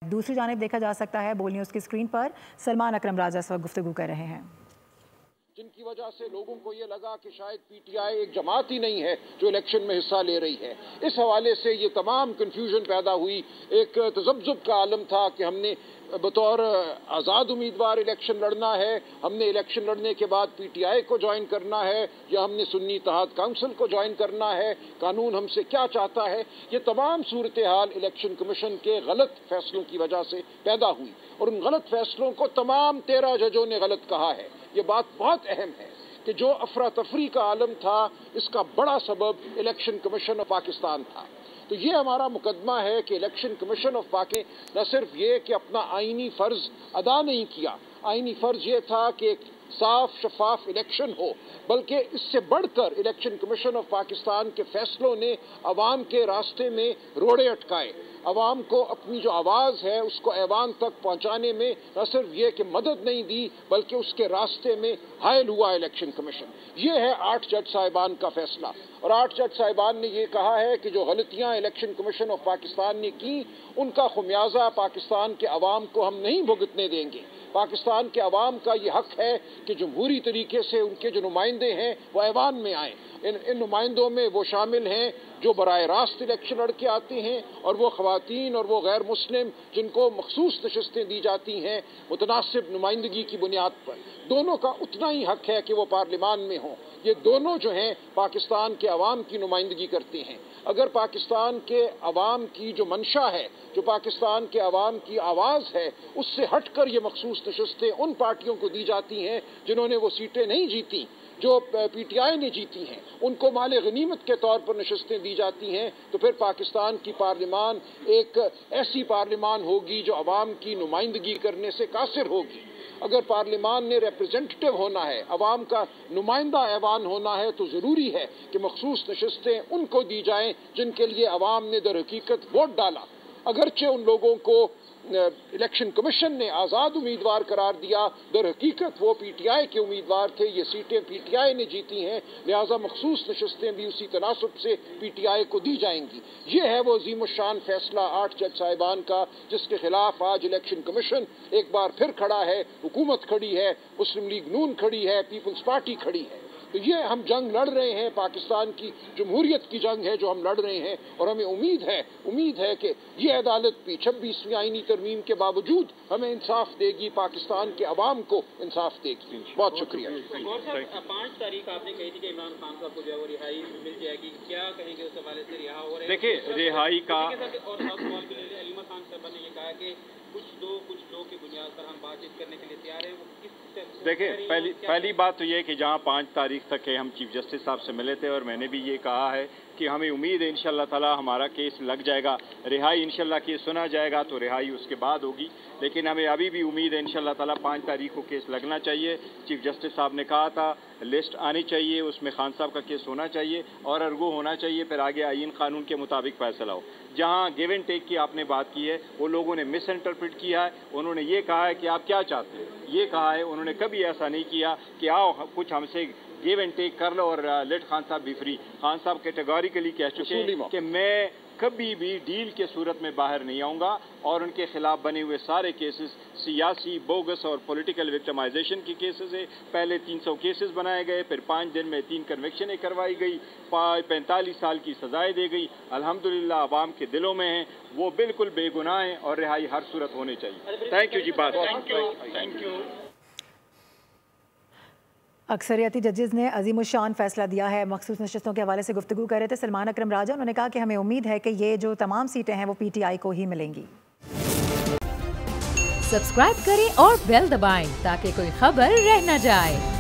दूसरी जानिब देखा जा सकता है बोल न्यूज़ की स्क्रीन पर सलमान अकरम राजा इस वक्त गुफ्तगू कर रहे हैं, जिनकी वजह से लोगों को ये लगा कि शायद पीटीआई एक जमात ही नहीं है जो इलेक्शन में हिस्सा ले रही है। इस हवाले से ये तमाम कन्फ्यूजन पैदा हुई। एक तजब्जुब का आलम था कि हमने बतौर आज़ाद उम्मीदवार इलेक्शन लड़ना है, हमने इलेक्शन लड़ने के बाद पीटीआई को ज्वाइन करना है, या हमने सुन्नी इत्तेहाद काउंसिल को ज्वाइन करना है, कानून हमसे क्या चाहता है। ये तमाम सूरत हाल इलेक्शन कमीशन के गलत फैसलों की वजह से पैदा हुई और उन गलत फैसलों को तमाम 13 जजों ने गलत कहा है। ये बात बहुत अहम है कि जो अफरा तफरी का आलम था, इसका बड़ा सबब इलेक्शन कमीशन ऑफ पाकिस्तान था। तो ये हमारा मुकदमा है कि इलेक्शन कमीशन ऑफ पाकिस्तान न सिर्फ ये कि अपना आईनी फ़र्ज़ अदा नहीं किया, आईनी फ़र्ज़ ये था कि एक साफ शफाफ इलेक्शन हो, बल्कि इससे बढ़कर इलेक्शन कमीशन ऑफ पाकिस्तान के फैसलों ने अवाम के रास्ते में रोड़े अटकाए। अवाम को अपनी जो आवाज़ है उसको ऐवान तक पहुंचाने में न सिर्फ ये कि मदद नहीं दी, बल्कि उसके रास्ते में हायल हुआ इलेक्शन कमीशन। ये है 8 जज साहिबान का फैसला, और 8 जज साहिबान ने ये कहा है कि जो गलतियां इलेक्शन कमीशन ऑफ पाकिस्तान ने की, उनका खुमियाजा पाकिस्तान के अवाम को हम नहीं भुगतने देंगे। पाकिस्तान के अवाम का ये हक है कि जमहूरी तरीके से उनके जो नुमाइंदे हैं वो ऐवान में आएँ। इन नुमाइंदों में वो शामिल हैं जो बराह रास्त इलेक्शन लड़ के आते हैं, और वो ख़वातीन और वो गैर मुस्लिम जिनको मखसूस नशस्तें दी जाती हैं मुतनासिब नुमाइंदगी की बुनियाद पर। दोनों का उतना ही हक है कि वो पार्लिमान में हों। ये दोनों जो हैं पाकिस्तान के अवाम की नुमाइंदगी करते हैं। अगर पाकिस्तान के अवाम की जो मंशा है, जो पाकिस्तान के अवाम की आवाज़ है, उससे हट कर ये मखसूस नशस्तें उन पार्टियों को दी जाती हैं जिन्होंने वो सीटें नहीं जीती, जो पीटीआई ने जीती हैं, उनको माले गनीमत के तौर पर नशस्तें दी जाती हैं, तो फिर पाकिस्तान की पार्लिमान एक ऐसी पार्लिमान होगी जो अवाम की नुमाइंदगी करने से कासिर होगी। अगर पार्लिमान ने रिप्रेजेंटेटिव होना है, अवाम का नुमाइंदा ऐवान होना है, तो ज़रूरी है कि मखसूस नशस्तें उनको दी जाएं जिनके लिए अवाम ने दर हकीकत वोट डाला। अगरचे उन लोगों को इलेक्शन कमीशन ने आज़ाद उम्मीदवार करार दिया, दर हकीकत वो पीटीआई के उम्मीदवार थे। ये सीटें पीटीआई ने जीती हैं, लिहाजा मखसूस नशस्तें भी उसी तनासब से पीटीआई को दी जाएंगी। ये है वो अजीम शान फैसला 8 जज साहिबान का, जिसके खिलाफ आज इलेक्शन कमीशन एक बार फिर खड़ा है, हुकूमत खड़ी है, मुस्लिम लीग नून खड़ी है, पीपल्स पार्टी खड़ी है। तो ये हम जंग लड़ रहे हैं, पाकिस्तान की जमहूरियत की जंग है जो हम लड़ रहे हैं, और हमें उम्मीद है कि ये अदालत भी 26वीं आईनी तरमीम के बावजूद हमें इंसाफ देगी, पाकिस्तान के अवाम को इंसाफ देगी। बहुत शुक्रिया। 5 तारीख आपने कही थी कि इमरान खान साहब को जो है वो रिहाई मिल जाएगी, क्या कहेंगे उस हवाले से? रिहा हो रहे हैं, देखिए रिहाई का और अलीमा खान साहब ने ये कहा कि कुछ दो की बुनियाद पर हम बातचीत करने के लिए तैयार हैं। वो किस देखिए पहली बात तो ये कि जहां 5 तारीख तक के हम चीफ जस्टिस साहब से मिले थे, और मैंने भी ये कहा है कि हमें उम्मीद है इंशाल्लाह ताला हमारा केस लग जाएगा, रिहाई इंशाल्लाह केस सुना जाएगा तो रिहाई उसके बाद होगी। लेकिन हमें अभी भी उम्मीद है इंशाल्लाह ताला 5 तारीख को केस लगना चाहिए। चीफ जस्टिस साहब ने कहा था लिस्ट आनी चाहिए, उसमें खान साहब का केस होना चाहिए और अर्गो होना चाहिए, फिर आगे आईन कानून के मुताबिक फैसला हो। जहां गिव एंड टेक की आपने बात की है, वो लोगों ने मिस इंटरप्रेट किया है। उन्होंने ये कहा है कि आप क्या चाहते हैं, ये कहा है, उन्होंने कभी ऐसा नहीं किया कि आओ कुछ हमसे गिव एंड टेक कर लो और लेट खान साहब भी फ्री। खान साहब कैटेगोरिकली कह चुके हैं कि मैं कभी भी डील के सूरत में बाहर नहीं आऊँगा, और उनके खिलाफ बने हुए सारे केसेस सियासी बोगस और पॉलिटिकल विक्टिमाइजेशन के केसेस है। पहले 300 केसेस बनाए गए, फिर 5 दिन में 3 कन्विक्शनें करवाई गई, 45 साल की सजाएं दी गई। अल्हम्दुलिल्लाह आवाम के दिलों में हैं, वो बिल्कुल बेगुनाह हैं और रिहाई हर सूरत होनी चाहिए। थैंक यू जी। बात थैंक यू। अक्सरियती जजेस ने अजीम शान फैसला दिया है। मखसूस नशस्तों के हवाले से गुफ्तगू कर रहे थे सलमान अकरम राजा। उन्होंने कहा कि हमें उम्मीद है कि ये जो तमाम सीटें हैं वो पीटीआई को ही मिलेंगी। सब्सक्राइब करें और बेल दबाएं ताकि कोई खबर रह न जाए।